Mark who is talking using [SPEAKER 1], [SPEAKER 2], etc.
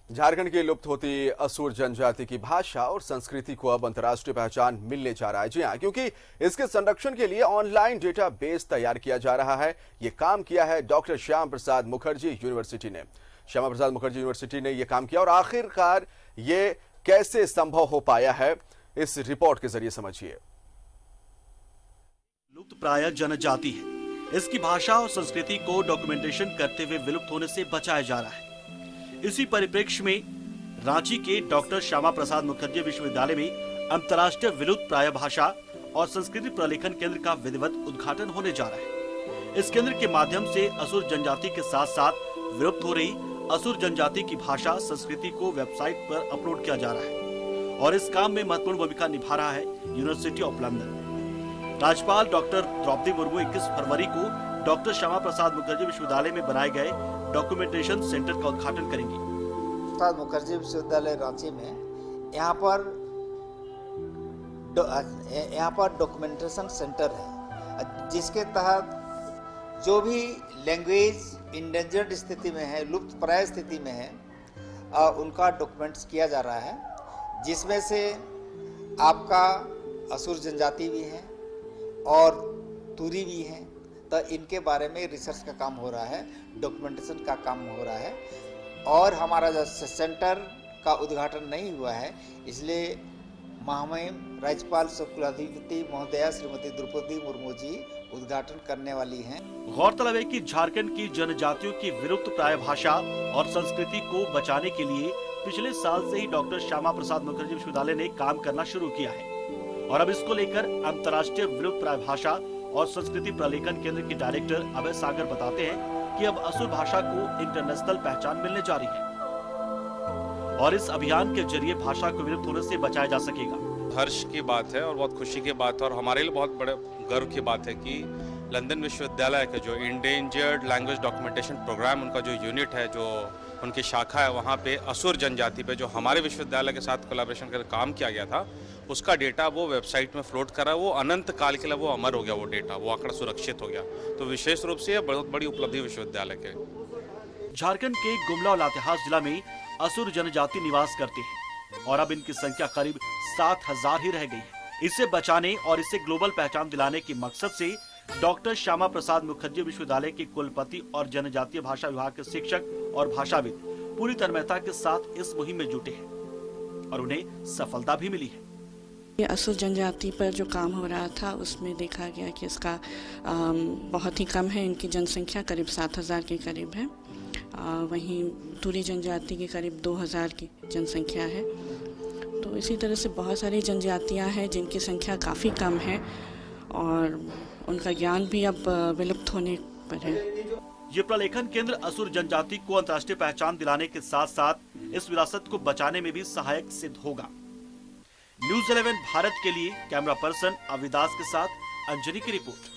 [SPEAKER 1] झारखंड की लुप्त होती असुर जनजाति की भाषा और संस्कृति को अब अंतर्राष्ट्रीय पहचान मिलने जा रहा है। जी हाँ, क्योंकि इसके संरक्षण के लिए ऑनलाइन डेटाबेस तैयार किया जा रहा है। ये काम किया है डॉक्टर श्यामा प्रसाद मुखर्जी यूनिवर्सिटी ने। श्यामा प्रसाद मुखर्जी यूनिवर्सिटी ने यह काम किया और आखिरकार ये कैसे संभव हो पाया है, इस रिपोर्ट के जरिए समझिए।
[SPEAKER 2] लुप्त प्राय जनजाति है। इसकी भाषा और संस्कृति को डॉक्यूमेंटेशन करते हुए विलुप्त होने से बचाया जा रहा है। इसी परिप्रेक्ष्य में रांची के डॉक्टर श्यामा प्रसाद मुखर्जी विश्वविद्यालय में अंतर्राष्ट्रीय विलुप्त प्राय भाषा और संस्कृति प्रलेखन केंद्र का विधिवत उद्घाटन होने जा रहा है। इस केंद्र के माध्यम से असुर जनजाति के साथ साथ विलुप्त हो रही असुर जनजाति की भाषा संस्कृति को वेबसाइट पर अपलोड किया जा रहा है और इस काम में महत्वपूर्ण भूमिका निभा रहा है यूनिवर्सिटी ऑफ लंदन। राज्यपाल डॉक्टर द्रौपदी मुर्मू 21 फरवरी को डॉक्टर श्यामा प्रसाद मुखर्जी विश्वविद्यालय में बनाए गए डॉक्यूमेंटेशन सेंटर का उद्घाटन करेंगे।
[SPEAKER 3] प्रसाद मुखर्जी विश्वविद्यालय रांची में यहाँ पर डॉक्यूमेंटेशन सेंटर है, जिसके तहत जो भी लैंग्वेज इंडेंजर्ड स्थिति में है, लुप्त प्राय स्थिति में है, उनका डॉक्यूमेंट्स किया जा रहा है, जिसमें से आपका असुर जनजाति भी है और तुरी भी है। तो इनके बारे में रिसर्च का काम हो रहा है, डॉक्यूमेंटेशन का काम हो रहा है। और हमारा जो सेंटर का उद्घाटन नहीं हुआ है, इसलिए महामहिम राज्यपाल कुलाधिपति महोदया श्रीमती द्रौपदी मुर्मू जी उद्घाटन करने वाली हैं।
[SPEAKER 2] गौरतलब है कि झारखंड की जनजातियों की विलुप्त प्राय भाषा और संस्कृति को बचाने के लिए पिछले साल से ही डॉक्टर श्यामा प्रसाद मुखर्जी विश्वविद्यालय ने काम करना शुरू किया है और अब इसको लेकर अंतर्राष्ट्रीय विलुप्त प्राय भाषा और संस्कृति प्रलेखन केंद्र के डायरेक्टर अभय सागर बताते हैं कि अब असुर भाषा को इंटरनेशनल पहचान मिलने जा रही है और इस अभियान के जरिए भाषा को विलुप्त होने से बचाया जा सकेगा।
[SPEAKER 4] हर्ष की बात है और बहुत खुशी की बात है और हमारे लिए बहुत बड़े गर्व की बात है कि लंदन विश्वविद्यालय का जो इंडेंजर्ड लैंग्वेज डॉक्यूमेंटेशन प्रोग्राम, उनका जो यूनिट है, जो उनकी शाखा है, वहाँ पे असुर जनजाति पे जो हमारे विश्वविद्यालय के साथ कोलैबोरेशन कर काम किया गया था, उसका डेटा वो वेबसाइट में फ्लोट करा। वो अनंत काल के लिए वो अमर हो गया, वो डेटा, वो आंकड़ा सुरक्षित हो गया। तो विशेष रूप से बहुत बड़ी उपलब्धि विश्वविद्यालय के।
[SPEAKER 2] झारखंड के गुमला और लातेहार जिला में असुर जनजाति निवास करते हैं और अब इनकी संख्या करीब 7,000 ही रह गई है। इसे बचाने और इसे ग्लोबल पहचान दिलाने के मकसद से डॉक्टर श्यामा प्रसाद मुखर्जी विश्वविद्यालय के कुलपति और जनजातीय भाषा विभाग के शिक्षक और भाषाविद पूरी तन्मयता के साथ इस मुहिम में जुटे हैं और उन्हें सफलता भी मिली है।
[SPEAKER 5] ये असुर जनजाति पर जो काम हो रहा था उसमें देखा गया कि इसका बहुत ही कम है। इनकी जनसंख्या करीब 7,000 के करीब है। वहीं तुरी जनजाति की करीब 2,000 की जनसंख्या है। तो इसी तरह से बहुत सारी जनजातियां हैं जिनकी संख्या काफ़ी कम है और उनका ज्ञान भी अब विलुप्त होने पर है।
[SPEAKER 2] ये प्रलेखन केंद्र असुर जनजाति को अंतर्राष्ट्रीय पहचान दिलाने के साथ साथ इस विरासत को बचाने में भी सहायक सिद्ध होगा। न्यूज़ 11 भारत के लिए कैमरा पर्सन अविदास के साथ अंजलि की रिपोर्ट।